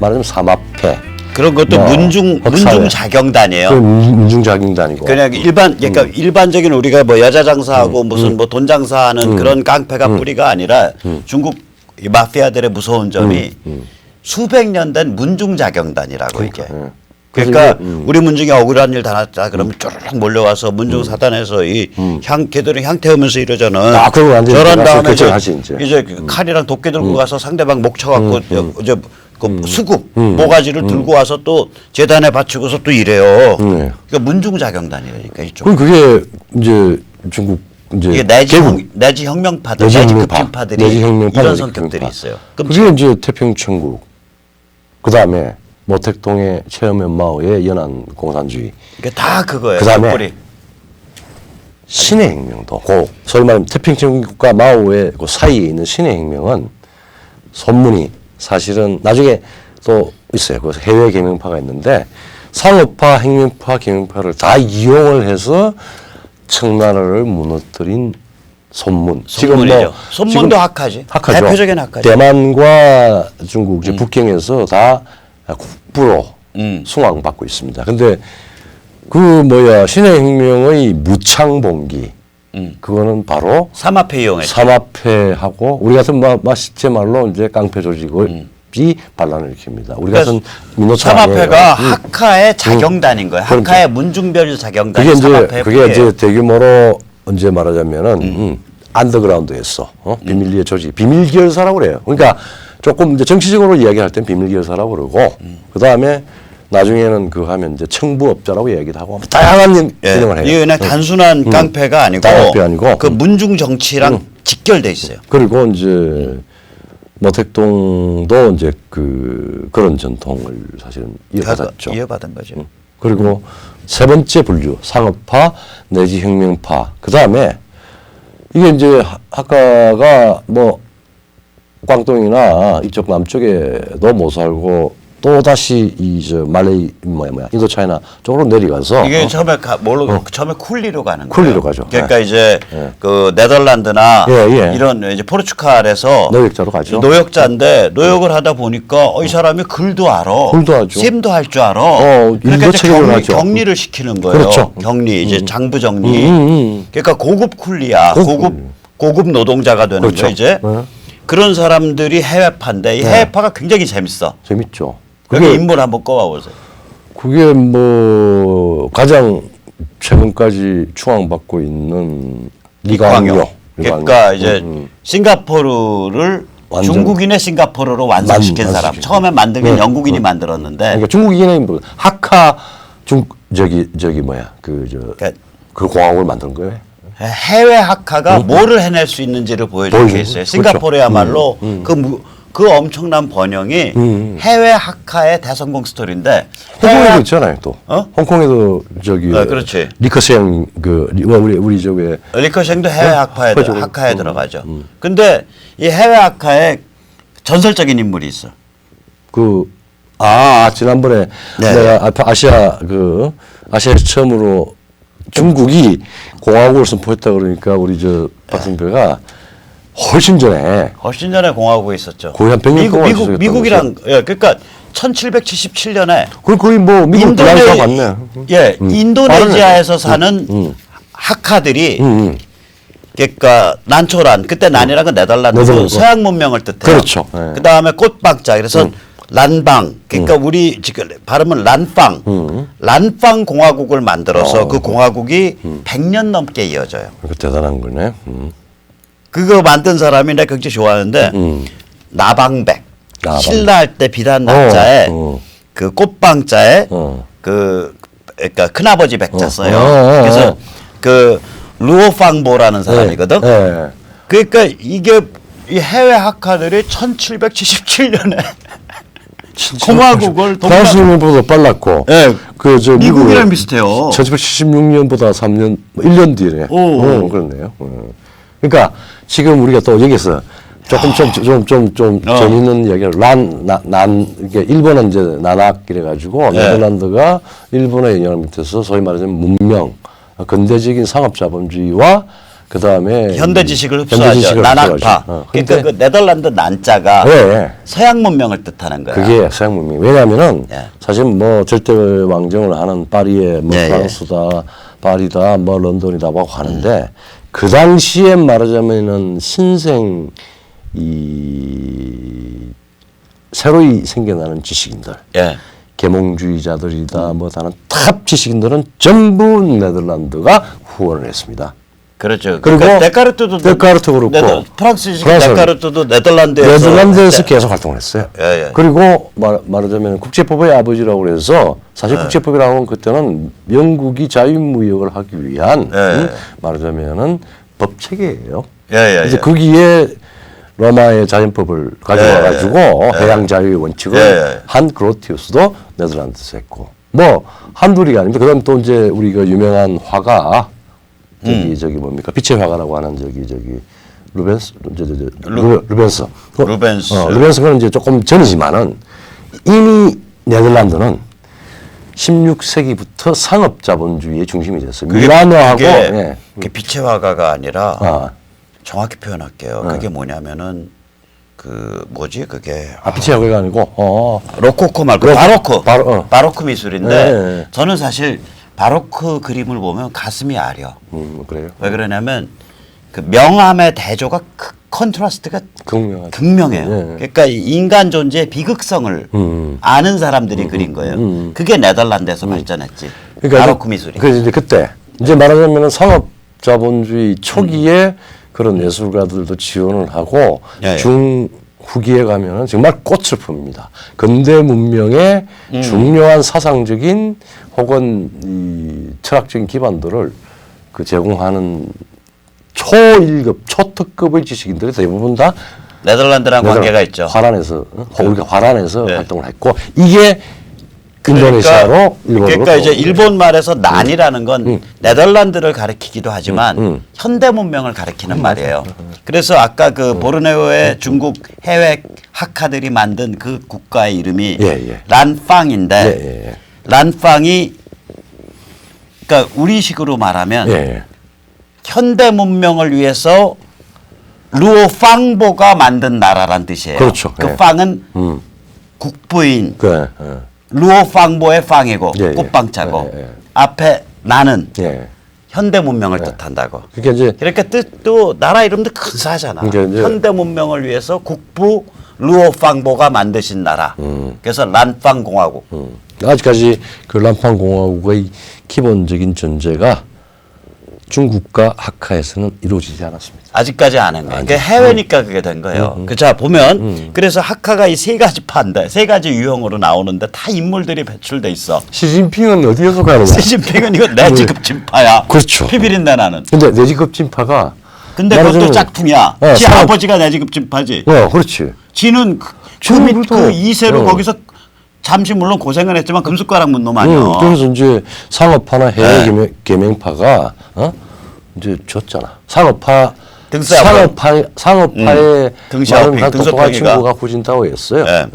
말하자면 삼합회. 그런 것도 뭐, 문중자경단이에요. 그 문중자경단이고. 그냥 그러니까 일반적인 우리가 뭐 여자 장사하고 무슨 뭐 돈 장사하는 그런 깡패가 뿌리가 아니라 중국 이 마피아들의 무서운 점이 수백 년 된 문중자경단이라고 이게. 그러니까 우리 문중이 억울한 일 다 났다 그러면 쪼르륵 몰려와서 문중 사단에서 이 걔들은 향 태우면서 이러잖아. 아, 그거 완전히 저런 다음에 이제 칼이랑 도끼 들고 가서 상대방 목 쳐갖고 이제 그 수국 모가지를 들고 와서 또 재단에 바치고서 또 이래요. 그러니까 문중자경단이라니까 이쪽. 그럼 그게 이제 중국 이제 이게 내지 혁명파들, 내지 급진파들이 이런 성격들이 있어요. 그게 이제 태평천국. 그 다음에 모택동의 최엄현 마오의 연안 공산주의. 그러니까 다 그거예요. 그다음에 신의 혁명도 그 소위 말하면 태평천국과 마오의 그 사이에 있는 신의 혁명은 소문이 사실은 나중에 또 있어요. 그 해외 개명파가 있는데 상업파, 혁명파, 개명파를 다 이용을 해서 청나라를 무너뜨린 손문. 손문이죠. 손문도 학하지. 학하죠. 대표적인 학하죠. 대만과 중국 이제 북경에서 다 국부로 숭앙받고 있습니다. 근데 그 신의 혁명의 무창봉기 그거는 바로 삼합회 이용했죠. 삼합회하고 우리 같은 실제 말로 이제 깡패 조직이 반란을 일으킵니다. 우리 같은 민노총 삼합회가 학하의 자경단인 거예요. 학하의 문중별 자경단. 그게 이제 대규모로 언제 말하자면은 안더그라운드에서 비밀리에 조직, 비밀결사라고 그래요. 그러니까 조금 이제 정치적으로 이야기할 땐 비밀결사라고 그러고 그 다음에 나중에는 그 하면 이제 청부업자라고 얘기도 하고 다양한 기능을 해요. 이게 그냥 단순한 깡패가 아니고 그 문중 정치랑 직결돼 있어요. 그리고 이제 모택동도 이제 그런 전통을 사실은 이어받았죠. 이어받은 거죠. 그리고 세 번째 분류 상업파 내지 혁명파. 그 다음에 이게 이제 학가가 광동이나 이쪽 남쪽에도 못 살고 또 다시 말레이 인도 차이나 쪽으로 내려가서 이게 처음에 처음에 쿨리로 가는 거예요. 쿨리로 가죠. 그러니까 이제 그 네덜란드나 이런 이제 포르투갈에서 노역자로 가죠. 노역자인데 노역을 하다 보니까 이 사람이 글도 알아, 셈도 할 줄 알아. 그러니까 이제 격리를 시키는 거예요. 그렇죠. 격리 이제 장부 정리. 그러니까 고급 쿨리야. 고급 노동자가 되는 그렇죠. 거예요 이제. 그런 사람들이 해외파인데 이 해외파가 굉장히 재밌어. 재밌죠. 여기 인물 한번 꼽아보세요. 그게 가장 최근까지 추앙받고 있는 리광요. 그러니까 이제 싱가포르를 중국인의 싱가포르로 완성시킨 사람. 처음에 만들긴 영국인이 만들었는데. 그러니까 중국인의 학하 그 공화국을 만든 거예요. 해외 학하가 뭐를 해낼 수 있는지를 보여준 게 있어요. 싱가포르야말로 그 엄청난 번영이 해외 학하의 대성공 스토리인데. 홍콩에도 있잖아요, 또. 홍콩에도 그렇지. 리커셴 우리 저기 리커셴도 해외 학하에 들어가죠. 근데 이 해외 학하에 전설적인 인물이 있어. 지난번에 내가 아시아에서 처음으로 중국이 공화국을 선포했다 그러니까 우리 박승표가 훨씬 전에 공화국에 있었죠. 거의 한 100년 동안 미국이랑 그러니까 1777년에 거의 미국 나라가 맞네. 인도네시아에서 사는 학하들이 그러니까 난초란 그때 난이란 건 네덜란드 서양 문명을 뜻해요. 그렇죠. 그 다음에 꽃박자 그래서 란방 그러니까 우리 지금 발음은 란팡 공화국을 만들어서 그 공화국이 100년 넘게 이어져요. 대단한 거네. 그거 만든 사람이 내가 굉장히 좋아하는데 나방백 신라할 때 비단 낙자에 그 꽃방자에 그러니까 큰아버지 백자 써요. 그래서 그 루오팡보라는 사람이거든. 그러니까 이게 이 해외 학하들이 1777년에 공화국을 프랑스보다 빨랐고, 미국이랑 비슷해요. 1776년보다 1년 뒤에. 그렇네요. 그러니까 지금 우리가 또 여기서 조금 좀 재밌는 이야기를 이게 일본은 이제 난학 이래가지고 네덜란드가 일본의 영향을 밑에서 소위 말하자면 문명, 근대적인 상업자본주의와 네. 그다음에 현대 지식을 흡수하죠. 지식을 난학파. 흡수하죠. 그러니까 그 네덜란드 난자가 네. 서양 문명을 뜻하는 거야. 그게 서양 문명. 왜냐하면은 예. 사실 뭐 절대 왕정을 하는 파리에 뭐 예, 예. 프랑스다, 파리다, 뭐 런던이다 하고 하는데 그 당시에 말하자면은 신생 이 새로이 생겨나는 지식인들, 예. 계몽주의자들이다, 뭐 다른 탑 지식인들은 전부 네덜란드가 후원을 했습니다. 그렇죠. 그리고 그러니까 데카르트도 그렇고 프랑스 지식 프랑스 데카르트도 네덜란드에서 네덜란드에서 계속 활동을 했어요. 예, 예. 그리고 말하자면 국제법의 아버지라고 그래서 사실 예. 국제법이라고 하면 그때는 영국이 자유무역을 하기 위한 예. 말하자면은 법 체계예요. 예, 예, 그래서 예. 거기에 로마의 자연법을 가져와 가지고 예. 해양 자유의 원칙을 예. 한 그로티우스도 네덜란드에서 했고 뭐 한둘이 아닙니다. 그다음 또 이제 우리가 유명한 화가 저기 뭡니까 빛의 화가라고 하는 저기 루벤스 루벤스 루벤스. 루벤스는 이제 조금 전이지만은 이미 네덜란드는 16세기부터 상업 자본주의의 중심이 됐어요. 밀라노하고 예. 그게 빛의 화가가 아니라 아, 정확히 표현할게요. 그게 뭐냐면은 그 뭐지 그게 빛의 화가가 아니고 로코코 말고 바로크 바로크 미술인데 네. 저는 사실 바로크 그림을 보면 가슴이 아려. 그래요. 왜 그러냐면 그 명암의 대조가 컨트라스트가 극명해요. 네. 그러니까 이 인간 존재의 비극성을 아는 사람들이 그린 거예요. 그게 네덜란드에서 발전했지. 바로크 미술이. 그래서 이제 그때 이제 말하자면 상업 자본주의 초기에 그런 예술가들도 지원을 하고 예, 예. 중후기에 가면은 정말 꽃을 풉니다. 근대 문명의 중요한 사상적인 혹은 이 철학적인 기반들을 그 제공하는 초일급, 초특급의 지식인들이 대부분 다 네덜란드랑 관계가 있죠. 화란에서 우리가 화란에서 네. 활동을 했고 이게 인도네시아로 일본으로 그러니까 이제 또- 일본 말에서 난이라는 건 네덜란드를 가리키기도 하지만 현대 문명을 가리키는 말이에요. 그래서 아까 그 보르네오의 중국 해외 학파들이 만든 그 국가의 이름이 예, 예. 란팡인데 예, 예. 란팡이 그러니까 우리식으로 말하면 예, 예. 현대 문명을 위해서 루오팡보가 만든 나라란 뜻이에요. 그렇죠. 그 예. 팡은 국부인 그 루오팡보의 팡이고 예, 예. 꽃방자고 예, 예. 앞에 나는 예. 현대 문명을 뜻한다고. 그러니까 이제 그러니까 뜻도 나라 이름도 근사하잖아. 그러니까 이제 현대 문명을 위해서 국부 루오팡보가 만드신 나라. 그래서 란팡 공화국. 아직까지 그 란팡 공화국의 기본적인 전제가 중국과 하카에서는 이루어지지 않았습니다. 아직까지 안 한 거예요. 그러니까 해외니까 그게 된 거예요. 그 자 보면 그래서 하카가 이 세 가지 판다, 세 가지 유형으로 나오는데 다 인물들이 배출돼 있어. 시진핑은 어디에서 가느냐? 시진핑은 이거 내지급 진파야. 그렇죠. 피비린내 나는. 근데 내지급 진파가 근데 그것도 말하자면- 짝퉁이야. 어, 지 사람- 아버지가 내지급 진파지. 그렇지. 지는 지는 그 그래도- 2세로 거기서 잠시 물론 고생을 했지만 금숟가락 문 놈 아니야. 그래서 이제 상업파나 해외 계명파가 이제 졌잖아. 등싸고. 상업파의 등샤오핑, 많은 똑똑한 등소평이가. 친구가 후진타오였어요. 네.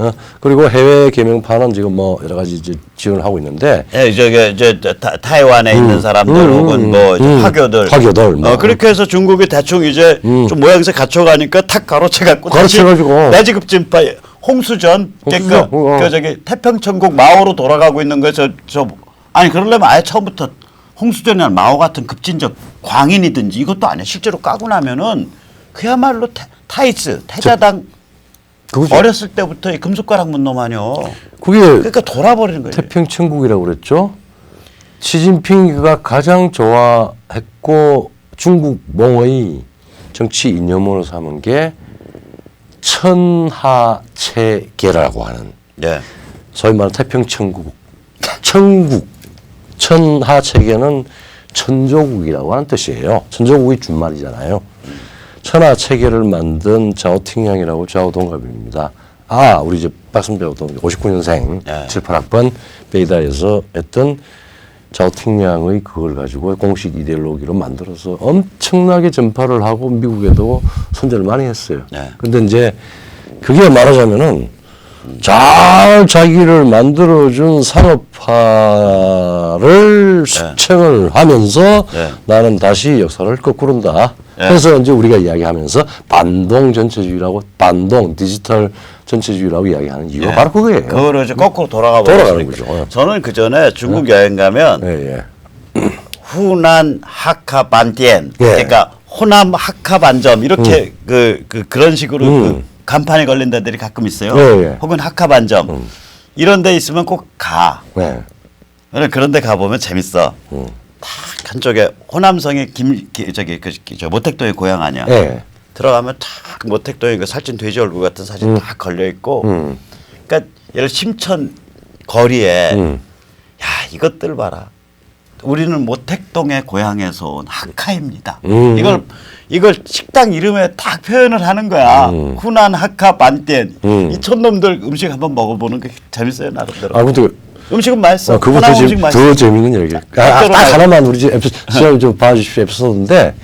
그리고 해외 계명파는 지금 뭐 여러 가지 이제 지원을 하고 있는데 예, 저기 타이완에 있는 사람들 혹은 뭐 이제 화교들, 뭐. 그렇게 해서 중국이 대충 이제 좀 모양새 갖춰가니까 탁 가로채갖고 가로채가지고. 내지급 진파 홍수전, 홍수전, 그 저기 태평천국 마오로 돌아가고 있는 거저 아니 그러려면 아예 처음부터 홍수전이나 마오 같은 급진적 광인이든지 이것도 아니야. 실제로 까고 나면은 그야말로 타이츠 태자당 그거죠. 어렸을 때부터 이 금숟가락 문 놈 아니요. 그게 그러니까 돌아버리는 거예요. 태평천국이라고 그랬죠. 시진핑이가 가장 좋아했고 중국 몽의 정치 이념으로 삼은 게 천하체계라고 하는 네. 소위 말하는 태평천국, 천국, 천하체계는 천조국이라고 하는 뜻이에요. 천조국이 준말이잖아요. 천하체계를 만든 자오팅양이라고 좌우 동갑입니다. 우리 이제 박승배도 59년생 네. 7, 8학번 베이다에서 했던 자오팅양의 그걸 가지고 공식 이데올로기로 만들어서 엄청나게 전파를 하고 미국에도 선전을 많이 했어요. 네. 근데 이제 그게 말하자면은 잘 자기를 만들어준 산업화를 숙청을 하면서 네. 나는 다시 역사를 거꾸른다. 네. 그래서 이제 우리가 이야기하면서 반동 전체주의라고 반동 디지털 전체주의라고 이야기하는 이유가 바로 그거예요. 그거를 이제 거꾸로 돌아가는 돌아가는 거죠. 거죠. 저는 그 전에 중국 여행 가면 예, 예. 후난 하카 반디엔 예. 그러니까 호남 하카 반점 이렇게 그런 식으로 그 간판이 걸린 데들이 가끔 있어요. 예, 예. 혹은 하카 반점 이런 데 있으면 꼭 가. 네. 그런 데 가보면 재밌어. 딱 한쪽에 호남성의 저 모택동의 고향 아니야. 예. 들어가면 딱 모택동에 그 살찐 돼지 얼굴 같은 사진 딱 걸려 있고, 그러니까 예를 심천 거리에 야 이것들 봐라. 우리는 모택동의 고향에서 온 하카입니다. 이걸 식당 이름에 딱 표현을 하는 거야. 후난 하카 반땐. 이 촌놈들 음식 한번 먹어보는 게 재밌어요 나름대로. 아 근데 음식은 맛있어. 그것도 호남 지금 음식 맛있어. 더 재밌는 얘기. 딱 하나만 우리 집 시험 좀 봐주십시오 에피소드인데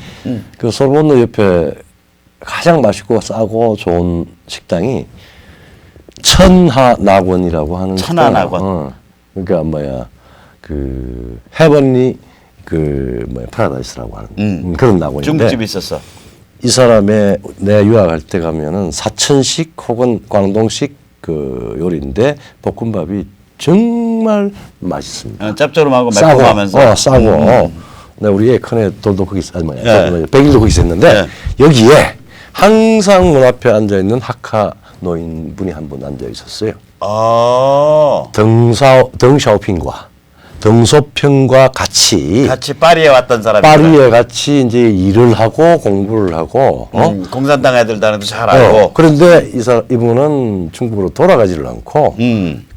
그 솔본로 옆에 가장 맛있고 싸고 좋은 식당이 천하낙원이라고 하는 천하낙원. 식당이에요. 그러니까 뭐야 그 헤븐리 그 뭐야 파라다이스라고 하는 그런 낙원인데 중국집이 있었어. 이 사람의 내가 유학할 때 가면은 사천식 혹은 광동식 그 요리인데 볶음밥이 정말 맛있습니다. 짭조름하고 싸고, 매콤하면서. 싸고. 네, 우리 큰애 돌도 거기 아니 뭐야, 예. 백일도 거기 있었는데 예. 여기에 항상 문 앞에 앉아 있는 하카 노인분이 한 분 앉아 있었어요. 아. 덩샤오핑과 덩소평과 같이 파리에 왔던 사람이. 파리에 같이 이제 일을 하고 공부를 하고 공산당 애들 다는도 잘 알고. 그런데 이분은 중국으로 돌아가지를 않고 음.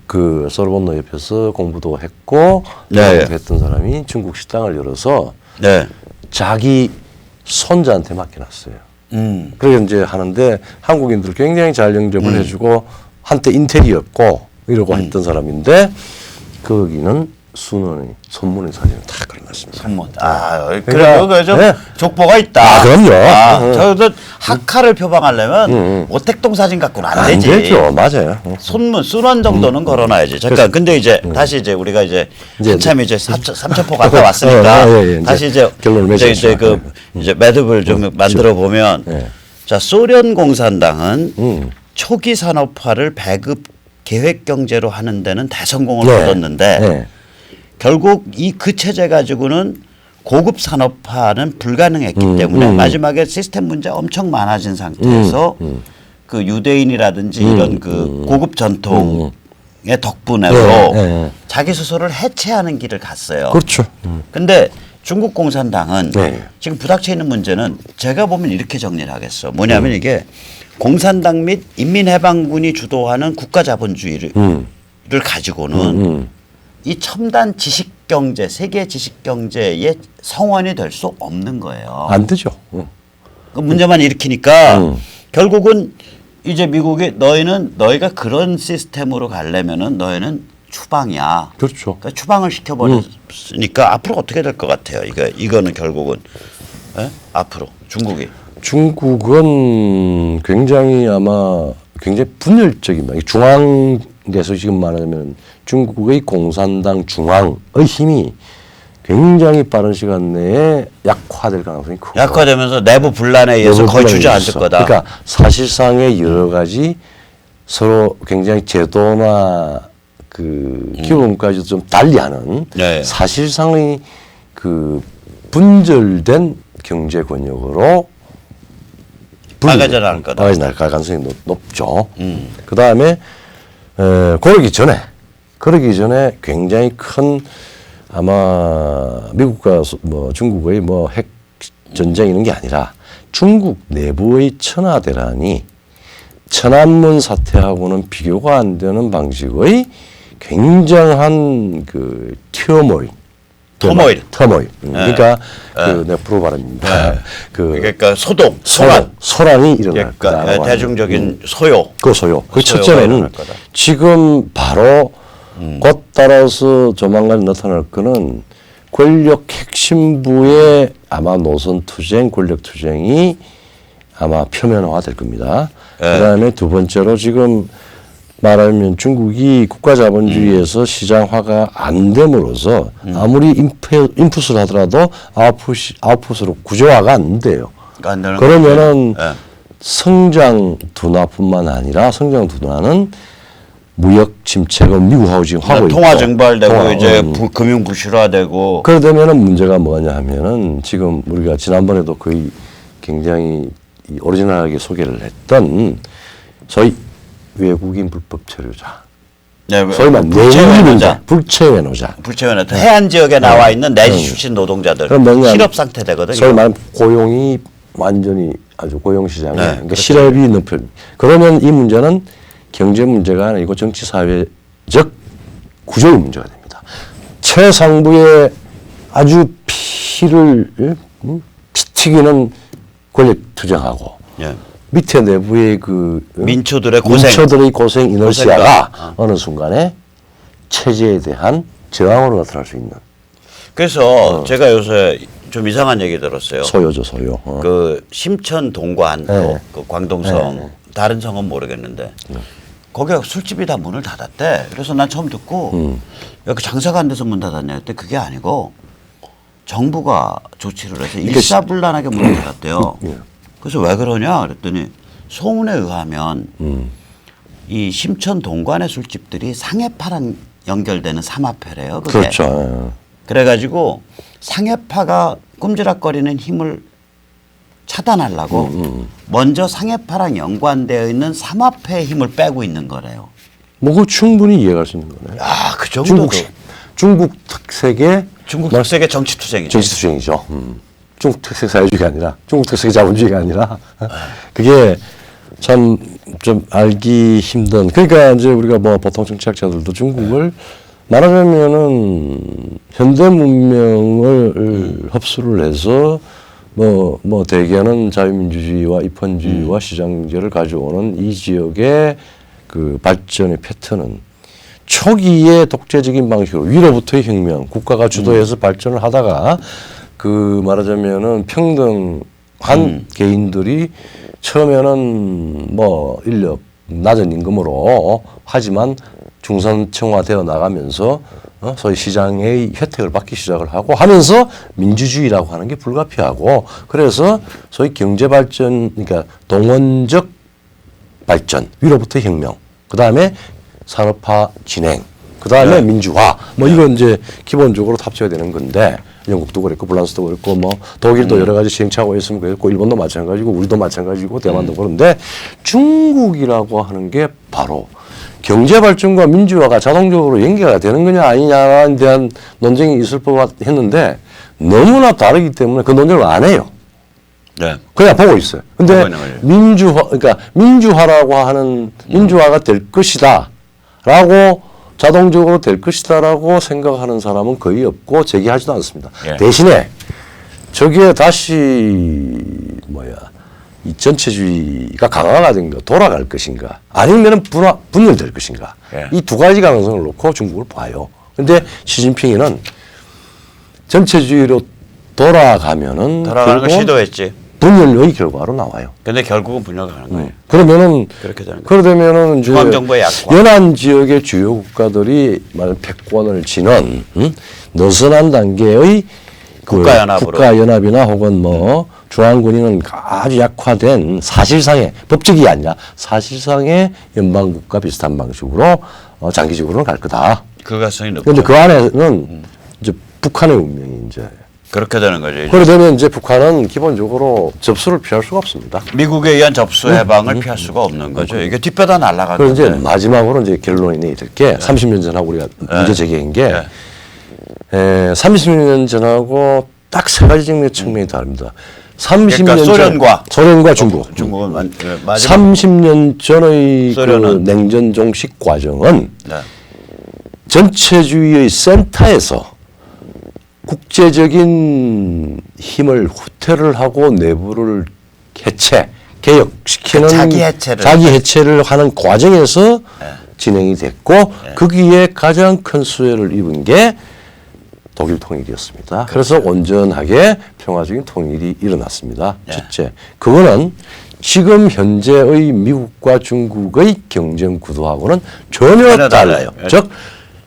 그 소르본노 옆에서 공부도 했고 네. 했던 사람이 중국 식당을 열어서 네. 자기 손자한테 맡겨놨어요. 음. 그래서 이제 하는데 한국인들 굉장히 잘 영접을 해주고 한때 인텔이었고 이러고 했던 사람인데 거기는 순원이 손문의 사진을 다 걸어놨습니다. 선물. 아, 그러니까, 그래 좀 네. 족보가 있다. 아, 그럼요. 저도 하카를 표방하려면 오택동 사진 갖고는 안 되지. 되죠, 맞아요. 손문 순원 정도는 걸어놔야지. 잠깐 근데 이제 다시 이제 우리가 이제 한참 이제 삼천포 갔다 왔으니까 예, 다시 이제 결론을 맺어야죠. 이제 매듭을 좀 만들어 보면 예. 자 소련 공산당은 초기 산업화를 배급 계획 경제로 하는 데는 대성공을 네. 거뒀는데 네. 결국 그 체제 가지고는 고급 산업화는 불가능했기 때문에 마지막에 시스템 문제가 엄청 많아진 상태에서 그 유대인이라든지 이런 그 고급 전통의 덕분으로 네. 자기 스스로를 해체하는 길을 갔어요. 그렇죠. 근데 중국 공산당은 네. 지금 부닥쳐 있는 문제는 제가 보면 이렇게 정리를 하겠어. 뭐냐면 이게 공산당 및 인민해방군이 주도하는 국가자본주의를 가지고는 이 첨단 지식경제, 세계 지식경제의 성원이 될 수 없는 거예요. 안 되죠. 그 문제만 일으키니까 결국은 이제 미국이 너희가 그런 시스템으로 가려면은 너희는 추방이야. 그렇죠. 그러니까 추방을 시켜버렸으니까 앞으로 어떻게 될 것 같아요? 이거는 결국은 앞으로 중국은 굉장히 아마 굉장히 분열적입니다. 중앙에서 지금 말하자면 중국의 공산당 중앙의 힘이 굉장히 빠른 시간 내에 약화될 가능성이 크고 약화되면서 내부 분란에 의해서 거의 주저앉을 거다. 그러니까 사실상의 여러 가지 서로 굉장히 제도나 그 기본까지도 좀 달리하는 네. 사실상의 그 분절된 경제 권력으로 빨가져 나갈 거다. 빨가져 나갈 가능성이 높죠. 그 다음에 그러기 전에 굉장히 큰 아마 미국과 뭐 중국의 뭐 핵 전쟁 이런 게 아니라 중국 내부의 천하대란이 천안문 사태하고는 비교가 안 되는 방식의 굉장한 그 터모일. 그러니까 그 내가 프로바람입니다. 그러니까 소란이 일어날 그러니까 거다. 대중적인 소요. 그 소요. 그 소요가 첫째는 일어날 거다. 지금 바로 곧 따라서 조만간 나타날 거는 권력 핵심부의 아마 노선 투쟁, 권력 투쟁이 아마 표면화될 겁니다. 그다음에 두 번째로 지금 말하면 중국이 국가 자본주의에서 시장화가 안 됨으로써 아무리 인풋을 하더라도 아웃풋으로 구조화가 안 돼요. 안 되는 그러면은 거죠. 예. 성장 둔화뿐만 아니라 성장 둔화는 무역 침체가 미국하고 지금 하고 있고 통화 증발되고 통화, 이제 금융 부실화되고 그러다면은 문제가 뭐냐 하면은 지금 우리가 지난번에도 거의 굉장히 이 오리지널하게 소개를 했던 소위 외국인 불법 체류자, 네, 소위 말하면 불체외노자, 불체외노자, 불체외노자 해안 지역에 나와 있는 내지 출신 노동자들 그럼 뭐냐, 실업 상태 되거든요. 소위 말하면 고용이 완전히 아주 고용 시장에 네, 그러니까 그렇죠. 실업이 높은 그러면 이 문제는 경제 문제가 아니고 정치 사회적 구조의 문제가 됩니다. 최상부의 아주 피를 피 튀기는 권력 투쟁하고 예. 밑에 내부의 그 민초들의 고생. 민초들의 고생 이너시아가 고생과, 어느 순간에 체제에 대한 저항으로 나타날 수 있는 그래서 제가 요새 좀 이상한 얘기 들었어요. 소요죠 소요. 그 심천 동관 네. 그 광동성 네. 다른 성은 모르겠는데 거기가 술집이 다 문을 닫았대. 그래서 난 처음 듣고 여기 장사가 안 돼서 문 닫았냐 했더니 그게 아니고 정부가 조치를 해서 일사불란하게 문을 닫았대요. 그래서 왜 그러냐 그랬더니 소문에 의하면 이 심천 동관의 술집들이 상해파랑 연결되는 삼합회래요. 그게. 그렇죠. 그래가지고 상해파가 꿈지락거리는 힘을 차단하려고 먼저 상해파랑 연관되어 있는 삼합회의 힘을 빼고 있는 거래요. 뭐 그 충분히 이해할 수 있는 거네. 아, 그 정도도. 중국 특색의 중국 특색의 정치 투쟁이죠. 정치 투쟁이죠. 중국 특색 사회주의가 아니라 중국 특색의 자본주의가 아니라 그게 참 좀 알기 힘든. 그러니까 이제 우리가 뭐 보통 정치학자들도 중국을 말하자면은 현대 문명을 흡수를 해서 뭐 대개는 자유민주주의와 입헌주의와 시장제를 가져오는 이 지역의 그 발전의 패턴은 초기에 독재적인 방식으로 위로부터의 혁명, 국가가 주도해서 발전을 하다가 그 말하자면은 평등한 개인들이 처음에는 뭐 인력 낮은 임금으로 하지만 중산층화되어 나가면서 소위 시장의 혜택을 받기 시작을 하고 하면서 민주주의라고 하는 게 불가피하고 그래서 소위 경제 발전 그러니까 동원적 발전 위로부터 혁명 그 다음에 산업화 진행 그 다음에 민주화 뭐 이건 이제 기본적으로 탑재가 되는 건데 영국도 그랬고 프랑스도 그랬고 뭐 독일도 여러 가지 시행착오가 있으면 그랬고 일본도 마찬가지고 우리도 마찬가지고 대만도 그런데 중국이라고 하는 게 바로 경제 발전과 민주화가 자동적으로 연계가 되는 거냐 아니냐에 대한 논쟁이 있을 법했는데 너무나 다르기 때문에 그 논쟁을 안 해요. 네. 그냥 보고 있어요. 근데 민주화 그러니까 민주화라고 하는 민주화가 될 것이다라고 자동적으로 될 것이다라고 생각하는 사람은 거의 없고 제기하지도 않습니다. 예. 대신에 저게 다시 이 전체주의가 강화가 된 거 돌아갈 것인가 아니면 분열될 것인가 예. 이 두 가지 가능성을 놓고 중국을 봐요. 근데 시진핑이는 전체주의로 돌아가는 걸 시도했지. 분열의 결과로 나와요. 근데 결국은 분열가는 거예요. 그러면은 그렇게 되는 거예요. 그러면은 이제 중앙정부의 약관. 연안 지역의 주요 국가들이 말 패권을 지는 느슨한 단계의 국가연합으로. 국가연합이나 혹은 뭐 중앙군인은 아주 약화된 사실상의 법적이 아니라 사실상의 연방국가 비슷한 방식으로 장기적으로는 갈 거다. 그 가능성이 높고. 그런데 그 안에는 이제 북한의 운명이 이제 그렇게 되는 거죠. 이제. 그러면 이제 북한은 기본적으로 접수를 피할 수가 없습니다. 미국에 의한 접수 해방을 피할 수가 없는 거죠. 이게 뒷배다 날아가는 그리고 이제 건데. 마지막으로 이제 결론이 내야 될 게 30년 전하고 우리가 문제 제기한 게 30년 전하고 딱 세 가지적 측면이 다릅니다. 30년 그러니까 소련과 중국. 중국은 마지막 30년 전의 그 소련은 냉전 종식 과정은 네. 전체주의의 센터에서 국제적인 힘을 후퇴를 하고 내부를 개혁시키는 자기 해체를 하는 과정에서 진행이 됐고 거기에 가장 큰 수혜를 입은 게 독일 통일이었습니다. 그래서 온전하게 평화적인 통일이 일어났습니다. 예. 첫째, 그거는 지금 현재의 미국과 중국의 경쟁 구도하고는 전혀 달라요. 예. 즉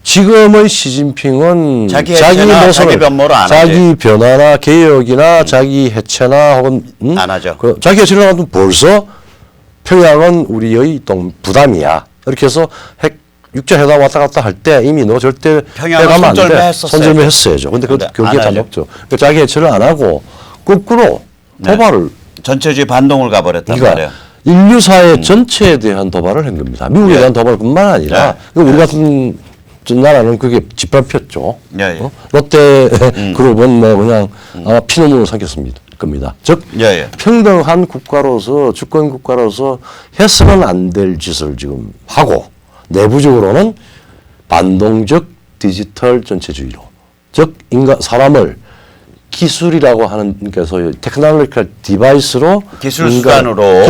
지금의 시진핑은 자기 해체나 자기 변모를 안 자기 하지. 변화나 개혁이나 자기 해체나 혹은 안 하죠. 그 자기 해체를 하면 벌써 평양은 우리의 부담이야. 이렇게 해서 육자 회담 왔다 갔다 할 때 이미 너 절대 평양은 해가면 안 돼. 손절매했었어야죠. 손절매했어야죠. 근데 근데 그게 안 안 하죠. 없죠. 그 자기 해체를 안 하고 거꾸로 네. 도발을 전체주의 반동을 가버렸단 말이에요. 그러니까 인류사의 전체에 대한 도발을 한 겁니다. 미국에 예. 대한 도발뿐만 아니라 네. 우리 같은 나라는 그게 짓밟혔죠. 예, 예. 롯데 그룹은 뭐 그냥 아마 피눈물을 삼켰습니다. 겁니다. 즉 예, 예. 평등한 국가로서 주권 국가로서 해서는 안 될 짓을 지금 하고 내부적으로는 반동적 디지털 전체주의로 즉 인간 사람을 기술이라고 하는 그러니까 소위 테크놀로지컬 디바이스로 기술 수단으로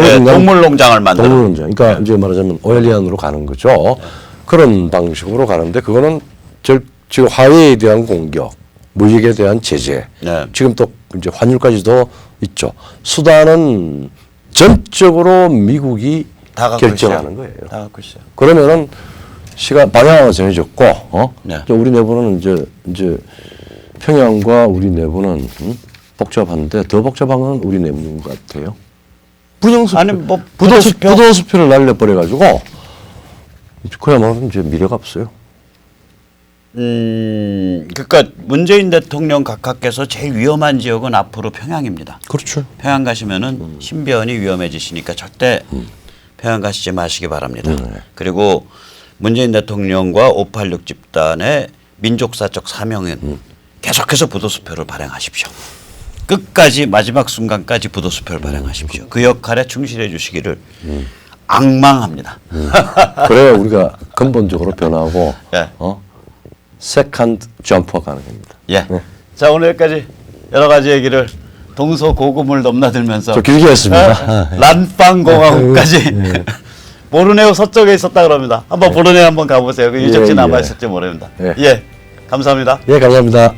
네, 인간 동물 농장을 만드는. 동물 농장. 그러니까 이제 말하자면 오일리안으로 가는 거죠. 그런 방식으로 가는데 그거는 지금 화해에 대한 공격, 무역에 대한 제재, 네. 지금 또 이제 환율까지도 있죠. 수단은 전적으로 미국이 다 갖고 결정하는 있어요. 거예요. 다 갖고 있어요. 그러면은 시간 방향은 정해졌고, 네. 이제 우리 내부는 이제 평양과 우리 내부는 복잡한데 더 복잡한 건 우리 내부인 것 같아요. 부정수표, 아니, 뭐 부도수표를 날려버려가지고 그야말로 이제 미래가 없어요. 그러니까 문재인 대통령 각하께서 제일 위험한 지역은 앞으로 평양입니다. 그렇죠. 평양 가시면은 신변이 위험해지시니까 절대 평양 가시지 마시기 바랍니다. 그리고 문재인 대통령과 586 집단의 민족사적 사명은 계속해서 부도수표를 발행하십시오. 끝까지 마지막 순간까지 부도수표를 발행하십시오. 그 역할에 충실해 주시기를 악망합니다. 그래야 우리가 근본적으로 변하고 예. 세컨드 점프가 가능합니다. 예. 자, 오늘 여기까지 여러 가지 얘기를 동서고금을 넘나들면서 저 길게 했습니다. 란빵 공화국까지 보르네오 서쪽에 있었다 그럽니다. 한번 보르네오 한번 가보세요. 그 유적지 예, 남아 예. 있을지 모릅니다. 예. 예. 감사합니다. 예, 감사합니다.